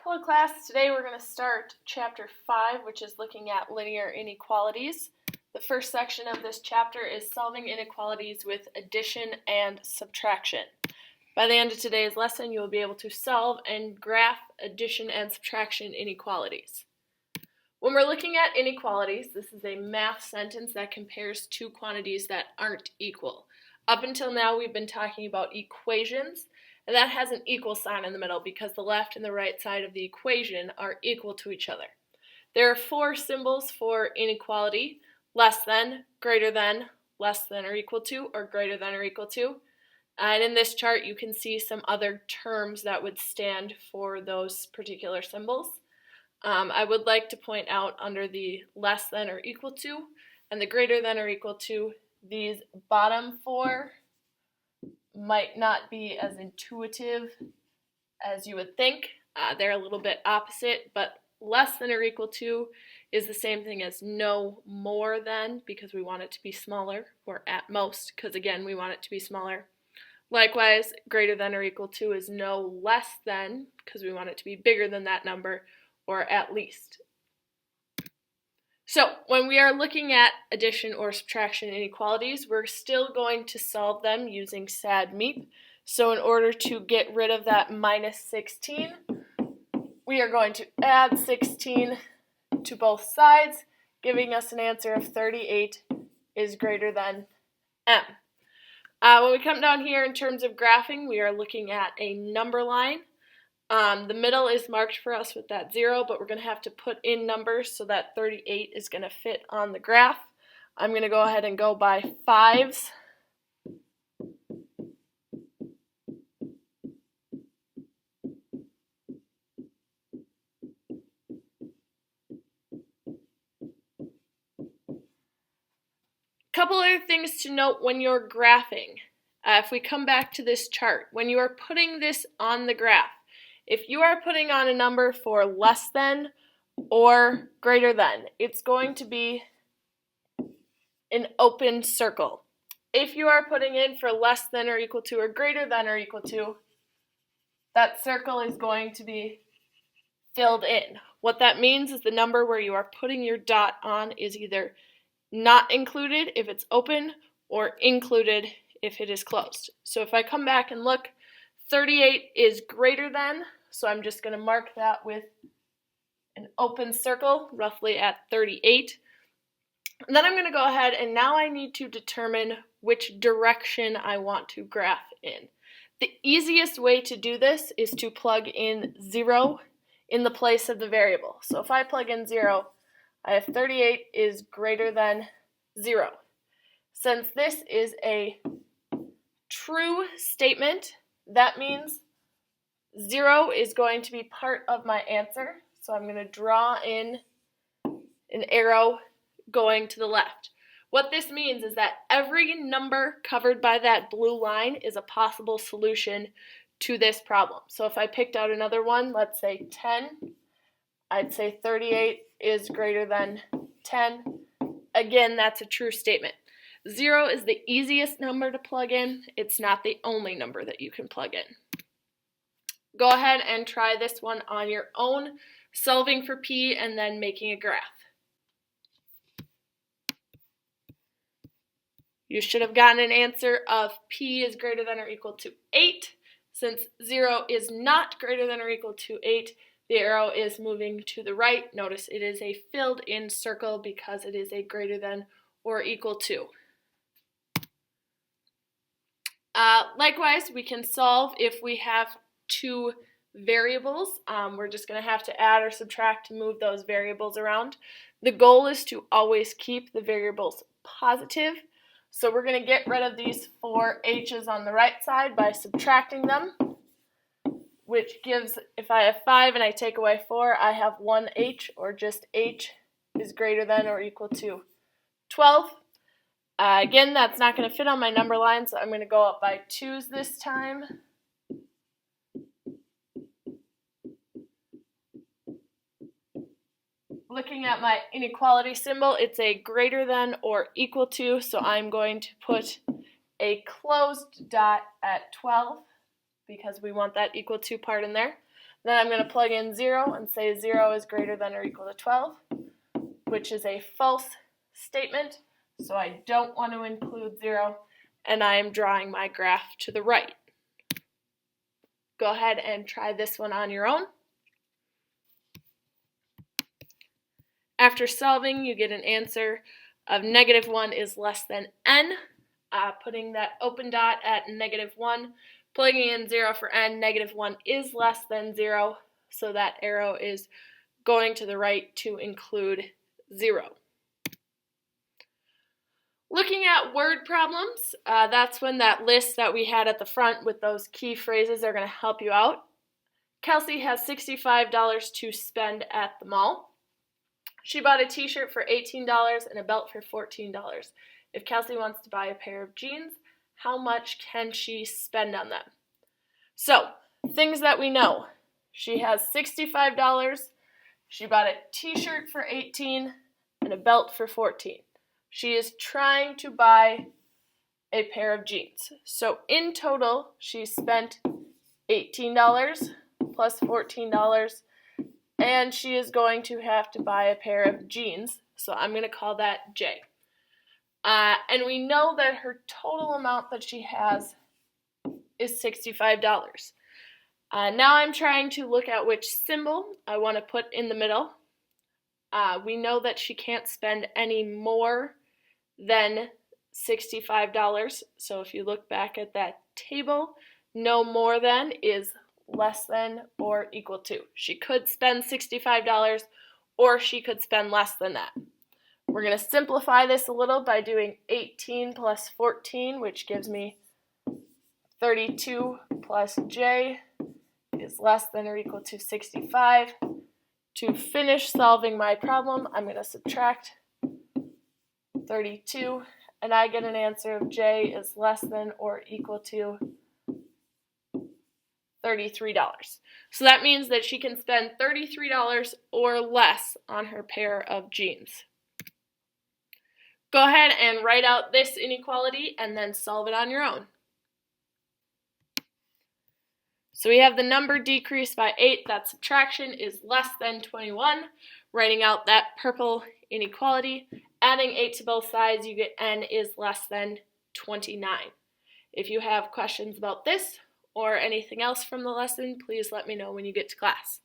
Hello class, today we're going to start chapter 5, which is looking at linear inequalities. The first section of this chapter is solving inequalities with addition and subtraction. By the end of today's lesson, you will be able to solve and graph addition and subtraction inequalities. When we're looking at inequalities, this is a math sentence that compares two quantities that aren't equal. Up until now, we've been talking about equations, and that has an equal sign in the middle because the left and the right side of the equation are equal to each other. There are four symbols for inequality: less than, greater than, less than or equal to, or greater than or equal to. And in this chart, you can see some other terms that would stand for those particular symbols. I would like to point out under the less than or equal to and the greater than or equal to, these bottom four might not be as intuitive as you would think. They're a little bit opposite, but less than or equal to is the same thing as no more than, because we want it to be smaller, or at most, because again, we want it to be smaller. Likewise, greater than or equal to is no less than, because we want it to be bigger than that number, or at least. So when we are looking at addition or subtraction inequalities, we're still going to solve them using SAD-MEP. So in order to get rid of that minus 16, we are going to add 16 to both sides, giving us an answer of 38 is greater than m. When we come down here in terms of graphing, we are looking at a number line. The middle is marked for us with that 0, but we're going to have to put in numbers so that 38 is going to fit on the graph. I'm going to go ahead and go by 5s. Couple other things to note when you're graphing. If we come back to this chart, when you are putting this on the graph, if you are putting on a number for less than or greater than, it's going to be an open circle. If you are putting in for less than or equal to or greater than or equal to, that circle is going to be filled in. What that means is the number where you are putting your dot on is either not included if it's open or included if it is closed. So if I come back and look, 38 is greater than, so I'm just going to mark that with an open circle, roughly at 38. And then I'm going to go ahead and now I need to determine which direction I want to graph in. The easiest way to do this is to plug in 0 in the place of the variable. So if I plug in 0, I have 38 is greater than 0. Since this is a true statement, that means 0 is going to be part of my answer. So I'm going to draw in an arrow going to the left. What this means is that every number covered by that blue line is a possible solution to this problem. So if I picked out another one, let's say 10, I'd say 38 is greater than 10. Again, that's a true statement. 0 is the easiest number to plug in. It's not the only number that you can plug in. Go ahead and try this one on your own, solving for p and then making a graph. You should have gotten an answer of p is greater than or equal to 8. Since 0 is not greater than or equal to 8, the arrow is moving to the right. Notice it is a filled in circle because it is a greater than or equal to. Likewise, we can solve if we have two variables. We're just going to have to add or subtract to move those variables around. The goal is to always keep the variables positive. So we're going to get rid of these 4 h's on the right side by subtracting them, which gives, if I have 5 and I take away 4, I have 1 h, or just h is greater than or equal to 12. Again, that's not going to fit on my number line, so I'm going to go up by 2's this time. Looking at my inequality symbol, it's a greater than or equal to, so I'm going to put a closed dot at 12 because we want that equal to part in there. Then I'm going to plug in 0 and say 0 is greater than or equal to 12, which is a false statement, so I don't want to include 0, and I am drawing my graph to the right. Go ahead and try this one on your own. After solving, you get an answer of -1 is less than n. Putting that open dot at -1, plugging in 0 for n, -1 is less than 0, so that arrow is going to the right to include 0. Looking at word problems, that's when that list that we had at the front with those key phrases are going to help you out. Kelsey has $65 to spend at the mall. She bought a t-shirt for $18 and a belt for $14. If Kelsey wants to buy a pair of jeans, how much can she spend on them? So, things that we know. She has $65. She bought a t-shirt for $18 and a belt for $14. She is trying to buy a pair of jeans. So in total, she spent $18 plus $14, and she is going to have to buy a pair of jeans. So I'm going to call that J. And we know that her total amount that she has is $65. Now I'm trying to look at which symbol I want to put in the middle. We know that she can't spend any more than $65. So if you look back at that table, no more than is less than or equal to. She could spend $65 or she could spend less than that. We're going to simplify this a little by doing 18 plus 14, which gives me 32 plus J is less than or equal to 65. To finish solving my problem, I'm going to subtract 32, and I get an answer of J is less than or equal to $33. So that means that she can spend $33 or less on her pair of jeans. Go ahead and write out this inequality and then solve it on your own. So we have the number decreased by 8, that subtraction is less than 21. Writing out that purple inequality, adding 8 to both sides, you get n is less than 29. If you have questions about this or anything else from the lesson, please let me know when you get to class.